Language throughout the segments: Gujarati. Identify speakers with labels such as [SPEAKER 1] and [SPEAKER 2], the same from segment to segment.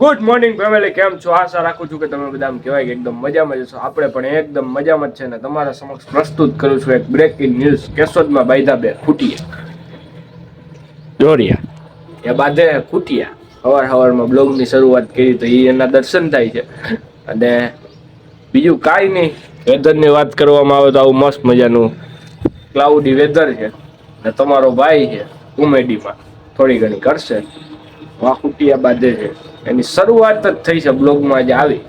[SPEAKER 1] ગુડ મોર્નિંગ ફેમિલી, કેમ છો? આશા રાખું છું કે તમે બધા કહેવાય કે એકદમ મજામાં જશો. આપણે પણ એકદમ મજામાં જ છે ને તમારા સમક્ષ પ્રસ્તુત કરું છું એક બ્રેકિંગ ન્યૂઝ. કેશોદમાં બાયદા બે ખૂટ્યા દોરિયા એ બાદે ખૂટ્યા. સવારમાં બ્લોગની શરૂઆત કરી તો એના દર્શન થાય છે. અને બીજું કાંઈ નહીં, વેધરની વાત કરવામાં આવે તો આવું મસ્ત મજાનું ક્લાઉડી વેધર છે. ને તમારો ભાઈ છે કોમેડીમાં થોડી ઘણી કરશે. વાકુટિયા બાંધે છે, એની શરૂઆત જ થઈ છે બ્લોગમાં આજે આવી.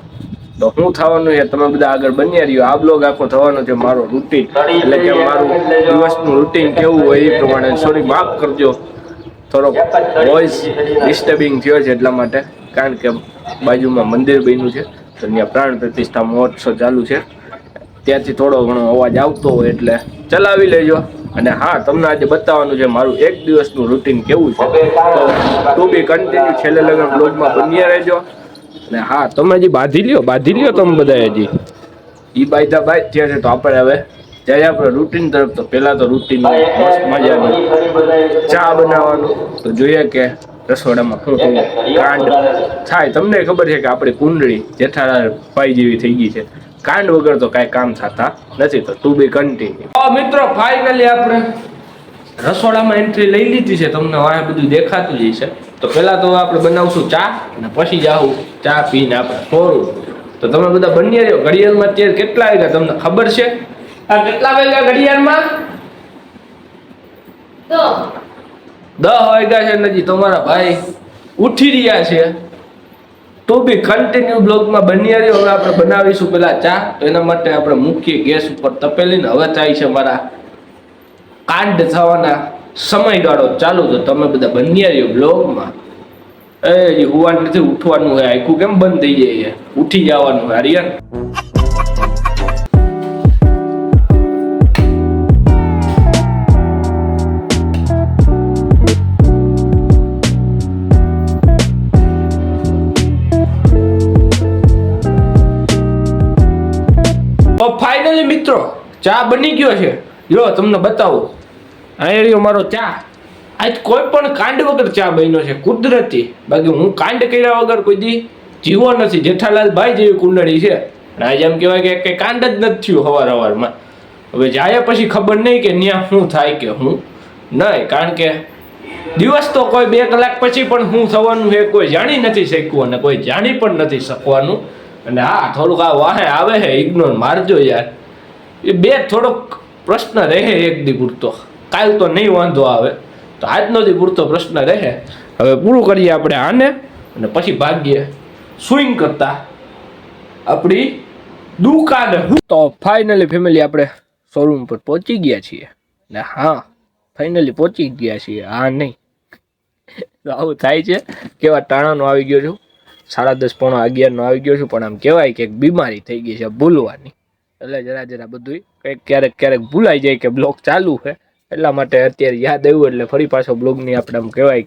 [SPEAKER 1] તો શું થવાનું છે તમે બધા આગળ બન્યા રહ્યો. આ બ્લોગ આખો થવાનો છે મારો રૂટીન, એટલે કે મારું દિવસનું રૂટીન કેવું હોય એ પ્રમાણે. સોરી, માફ કરજો, થોડોક વોઇસ ડિસ્ટર્બિંગ થયો છે એટલા માટે, કારણ કે બાજુમાં મંદિર બન્યું છે તો ત્યાં પ્રાણ પ્રતિષ્ઠા મહોત્સવ ચાલુ છે. ત્યાંથી થોડો ઘણો અવાજ આવતો હોય એટલે ચલાવી લેજો. અને હા, તમને આજે બતાવવાનું છે મારું એક દિવસનું રૂટીન કેવું છે. તો ટુ બી કન્ટિન્યુ, છેલ્લે લગન બ્લોગમાં બન્યા રહેજો. અને હા, તમે હજી બાંધી લ્યો તમે બધા હજી ઈ બાયદા બાય થયા છે. તો આપણે હવે જઈએ આપણે રૂટીન તરફ. તો પહેલા તો રૂટીન મસ્ત મજાની ચા બનાવવાનું. તો જોઈએ કે રસોડામાં શું શું કાંડ થાય. તમને ખબર છે કે આપણી કુંડળી જેઠાલાલ ભાઈ જેવી થઈ ગઈ છે. કાંડ વગર તો કાંઈ કામ થતા નથી. તો ટુ બી કન્ટિન્યુ. મિત્રો, ફાઇનલી આપણે રસોડામાં એન્ટ્રી લઈ લીધી છે. તમને વાહ બધું દેખાતું જ છે. તો પહેલા તો આપણે બનાવશું ચા અને પછી જાવું ચા પીને આપણે સોરું. તો તમે બધા બની રહ્યો. ઘડિયાળમાં અત્યારે કેટલા વાગ્યા તમને ખબર છે? આ કેટલા વાગ્યા ઘડિયાળમાં? 10 વાગ્યા છે. નજી તમારા ભાઈ ઉઠી રહ્યા છે. તો બી કન્ટિન્યુ બ્લોગમાં બની રહ્યો. હવે આપણે બનાવીશું પેલા ચા. તો એના માટે આપણે મૂકીએ ગેસ ઉપર તપેલીને. હવે થાય છે મારા કાંડ થવાના સમયગાળો ચાલુ. તો તમે બધા બની રહ્યો બ્લોગમાં. એ હોવાનું નથી, ઉઠવાનું હોય. આખું કેમ બંધ થઈ જાય? ઉઠી જવાનું હોય. હરિયન ફાઇનલી મિત્રો, ચા બની ગયો છે. જો તમને બતાવું, અહીંયા રહ્યો મારો ચા. આજ કોઈ પણ કાંડ વગર ચા બન્યો છે, કુદરતી. બાકી હું કાંડ કર્યા વગર કોઈ દી જીવો નથી. જેઠાલાલ ભાઈ જેવી કુંડળી છે. આજે એમ કહેવાય કે કઈ કાંડ જ નથી થયું સવારમાં. હવે જાય પછી ખબર નહીં કે ત્યાં શું થાય કે હું નહીં. કારણ કે દિવસ તો કોઈ 2 કલાક પછી પણ શું થવાનું છે કોઈ જાણી નથી શકવું અને કોઈ જાણી પણ નથી શકવાનું. અને હા, થોડુંક આ વાહે આવે છે, ઇગ્નોર મારજો યાર. એ બે થોડોક પ્રશ્ન રહે એક દી પૂરતો. કાલ તો નહીં વાંધો આવે, તો આજનો દી પૂરતો પ્રશ્ન રહે. હવે પૂરું કરીએ આપણે આને અને પછી ભાગીએ સ્વિંગ કરતા આપણી દુકાન. તો ફાઇનલી ફેમિલી, આપણે શોરૂમ પર પહોંચી ગયા છીએ. ને હા, ફાઇનલી પહોંચી ગયા છીએ. હા નહીં, તો આવું થાય છે. કેવા ટાણાનો આવી ગયો છું. 10:30 પોણા 11 આવી ગયો છું. પણ આમ કહેવાય કે બીમારી થઈ ગઈ છે ભૂલવાની. એટલે જરા બધું કંઈક ક્યારેક ભૂલાઈ જાય કે બ્લોગ ચાલુ છે. એટલા માટે અત્યારે યાદ આવ્યું એટલે ફરી પાછો બ્લોગની આપણે આમ કહેવાય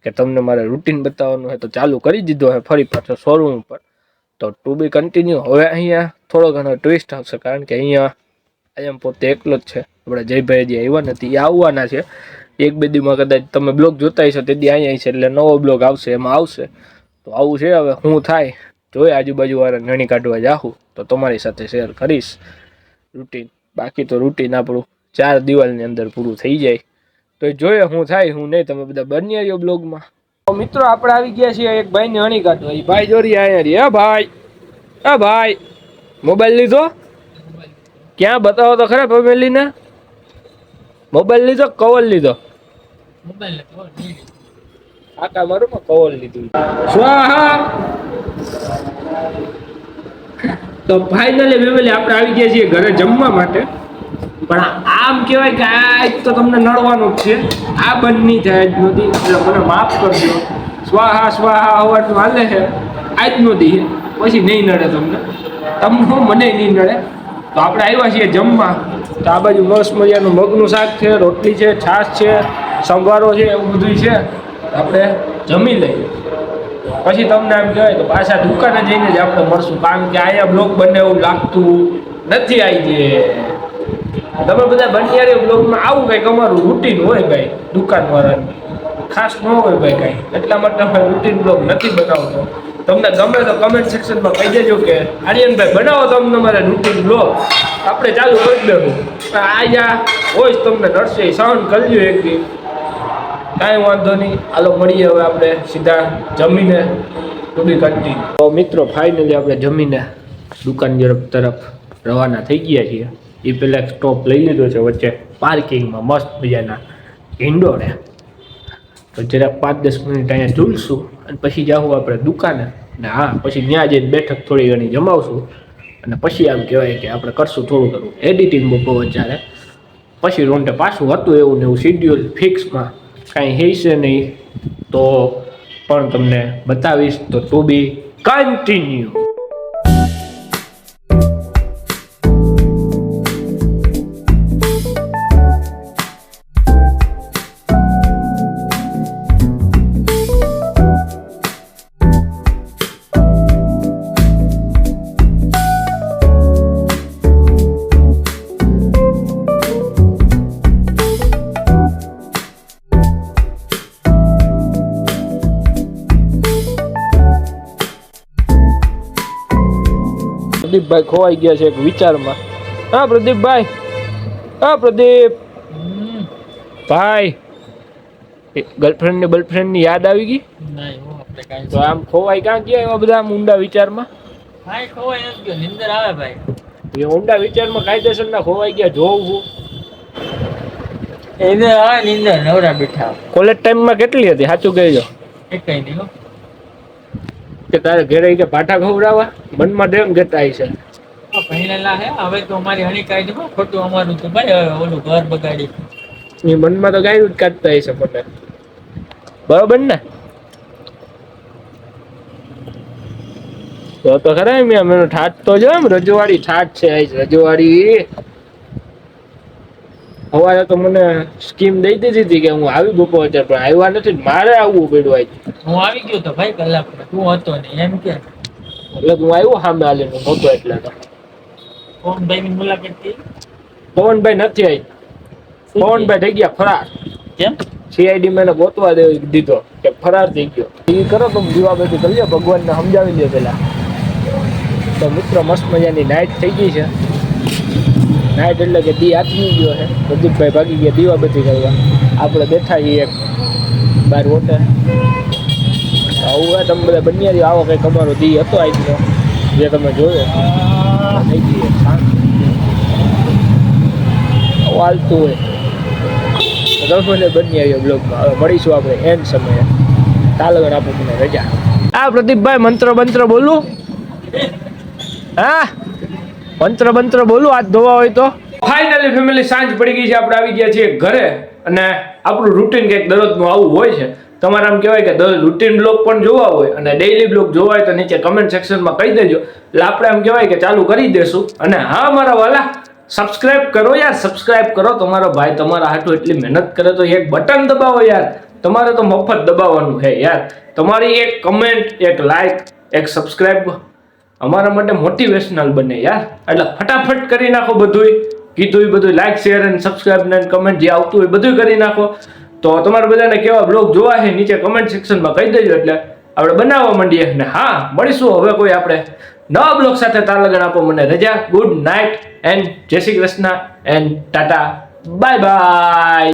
[SPEAKER 1] કે તમને મારે રૂટીન બતાવવાનું હોય તો ચાલુ કરી દીધો છે ફરી પાછો શોરૂમ ઉપર. તો ટુ બી કન્ટિન્યુ. હવે અહીંયા થોડો ઘણો ટ્વિસ્ટ આવશે, કારણ કે અહીંયા પોતે એકલો જ છે. આપણે જયભાઈ જે આવ્યા નથી, એ આવવાના છે 1-2 દીમાં. કદાચ તમે બ્લોગ જોતા હશો તે દી અહીંયા છે, એટલે નવો બ્લોગ આવશે, એમાં આવશે. તો આવું છે. હવે શું થાય જોઈએ. આજુબાજુ વાળા નણી કાઢવા જાઉં તો તમારી સાથે શેર કરીશ રૂટીન. બાકી તો રૂટીન આપણું 4 દિવાલની અંદર પૂરું થઈ જાય. તો જોઈએ શું થાય શું નહીં. તમે બધા બની આવ્યો બ્લોગમાં. તો મિત્રો, આપણે આવી ગયા છીએ એક ભાઈને અણી કાઢવા. એ ભાઈ જોરી અહીંયા રહી. હા ભાઈ, મોબાઈલ લીધો? ક્યાં બતાવો તો ખરા ફેમિલીને. મોબાઈલ લીધો, કવર લીધો? આકા મારું માં કવર લીધું. સ્વાહા. તો ફાઇનલી ફેમિલી, આપણે આવી ગયા છીએ ઘરે જમવા માટે. પણ આમ કહેવાય કે આજ તો તમને નડવાનું જ છે. આ બંધ નહીં થાય આજ નથી, એટલે મને માફ કરજો. સ્વાહા અવાજનું હાલે છે આજ નથી, પછી નહીં નડે તમને મને નહીં નડે. તો આપણે આવ્યા છીએ જમવા. તો આ બાજુ મસ્ત મજાનું મગનું શાક છે, રોટલી છે, છાશ છે, સંભારો છે, એવું બધું છે. આપણે જમી લઈએ, પછી તમને એમ કહેવાય તો પાછા દુકાને જઈને જ આપણે મળશું. કારણ કે અહીંયા બ્લોગ બને એવું લાગતું નથી. આવી જે તમે બધા બનિયારે બ્લોગમાં આવું કંઈક અમારું રૂટીન હોય ભાઈ, દુકાનવાળાનું ખાસ ન હોય ભાઈ કાંઈ. એટલા માટે અમે રૂટીન બ્લોગ નથી બનાવતો. તમને ગમે તો કમેન્ટ સેક્શનમાં કહી દેજો કે આર્યનભાઈ બનાવો તમને મારે રૂટીન બ્લોગ, આપણે ચાલુ કરી દેવું. આ વોઇસ તમને નડશે, સાઉન્ડ કરી લ્યો એક દી, કાંઈ વાંધો નહીં. હાલો મળીએ હવે આપણે સીધા જમીને ટુબી કાઢી. તો મિત્રો ફાઇનલી આપણે જમીને દુકાન તરફ રવાના થઈ ગયા છીએ. એ પહેલાં સ્ટોપ લઈ લીધો છે વચ્ચે પાર્કિંગમાં મસ્ત મજાના ઇન્ડોરે. તો જરાક 5-10 મિનિટ અહીંયા ઝૂલશું અને પછી જાઉં આપણે દુકાને. ને હા, પછી ત્યાં જઈને બેઠક થોડી ઘણી જમાવશું અને પછી આમ કહેવાય કે આપણે કરશું થોડું ઘણું એડિટિંગ બહુ વધારે. પછી રોંટે પાછું હતું એવું ને એવું શિડ્યુલ ફિક્સમાં કાંઈ હેશે નહીં તો પણ તમને બતાવીશ. તો ટુ બી કન્ટિન્યુ. પ્રદીપભાઈ ખોવાઈ ગયા છે એક વિચારમાં. હા પ્રદીપભાઈ, હા પ્રદીપ ભાઈ, ગર્લફ્રેન્ડ ની યાદ આવી ગઈ? તો આમ ખોવાઈ ક્યાં ગયા એવા બધા ઊંડા વિચારમાં? એ ઊંડા વિચારમાં કાયદેસર ના ખોવાઈ ગયા જોઉં છું.
[SPEAKER 2] નવરા બેઠા.
[SPEAKER 1] કોલેજ ટાઈમમાં કેટલી હતી સાચું કહેજો? કે તારે ઘરે કે પાઠા ખવડાવવા મનમાં ડેમ ગતા છે.
[SPEAKER 2] પહેલા હે હવે તો અમારી હણી કાઢી માં ખોટું અમારું તો ભાઈ હવે ઓલું ઘર બગાડી.
[SPEAKER 1] એ મનમાં તો ગાયું જ કાઢતા હશે મને, બરોબર ને? તો ખરા એમ એનો ઠાઠ તો જો એમ રજવાડી ઠાઠ છે. રજવાડી હવારે તો મને સ્કીમ દઈ દીધી હતી કે હું આવી બપોર પણ આવ્યા નથી. મારે આવવું પડ્યું આજ.
[SPEAKER 2] હું આવી ગયો તો ભાઈ કલાક તું હતો ને એમ કે
[SPEAKER 1] એટલે હું આવ્યો સામે આલે નહોતો એટલે તો
[SPEAKER 2] પવનભાઈ ની મુલાકાત થઈ.
[SPEAKER 1] પવનભાઈ નથી આવી. પવનભાઈ થઈ ગયા ફરાર.
[SPEAKER 2] કેમ?
[SPEAKER 1] સીઆઈડી મેં ગોતવા દે દીધો કે ફરાર થઈ ગયો. એ કરો તો દીવાબત્તી કરી લો, ભગવાનને સમજાવી લે પેલા. તો મિત્રો મસ્ત મજાની નાઇટ થઈ ગઈ છે. નાઇટ એટલે કે દી આથમી ગયો છે. પ્રદીપભાઈ ભાગી ગયા દીવાબત્તી કરવા. આપણે બેઠા છીએ એક બાર વોટે. આવું તમે બધા બન્યા રહ્યો. આવો કંઈક અમારો દી હતો આજનો જે તમે જોયો. થઈ ગઈ હાલતું હોય રસોઈને બન્યા રહ્યો બ્લોગમાં. હવે મળીશું આપણે એન સમયે. તાલગણ આપો મને રજા. હા પ્રદીપભાઈ, મંત્ર બોલું? હા, મંત્ર બોલું હાથ ધોવા હોય તો? ફાઇનલી ફેમિલી સાંજ પડી ગઈ છે. આપણે આવી ગયા છીએ ઘરે અને આપણું રૂટીન કંઈક દરરોજનું આવું હોય છે. તમારે આમ કહેવાય કે દરરોજ રૂટીન બ્લોગ પણ જોવા હોય અને ડેઈલી બ્લોગ જોવા હોય તો નીચે કમેન્ટ સેક્શનમાં કહી દેજો. એટલે આપણે આમ કહેવાય કે ચાલુ કરી દેશું. અને હા મારા વાલા, સબસ્ક્રાઇબ કરો યાર, સબસ્ક્રાઇબ કરો. તમારો ભાઈ તમારા હાટું એટલી મહેનત કરે તો એક બટન દબાવો યાર. તમારે તો મફત દબાવવાનું છે યાર. તમારી એક કમેન્ટ, એક લાઈક, એક સબસ્ક્રાઇબ અમારા માટે મોટિવેશનલ બને યાર. એટલે ફટાફટ કરી નાખો બધુંય. કીધું એ બધું લાઈક, શેર અને સબસ્ક્રાઇબ ને કમેન્ટ જે આવતું હોય બધું કરી નાખો. તો તમારે બધાને કેવા બ્લોગ જોવા છે નીચે કમેન્ટ સેક્શનમાં કહી દેજો એટલે આપણે બનાવવા માંડીએ. ને હા, મળીશું હવે કોઈ આપણે નવા બ્લોગ સાથે. તાર લગન આપો મને રજા. ગુડ નાઇટ એન્ડ જય Shri Krishna and Tata bye bye.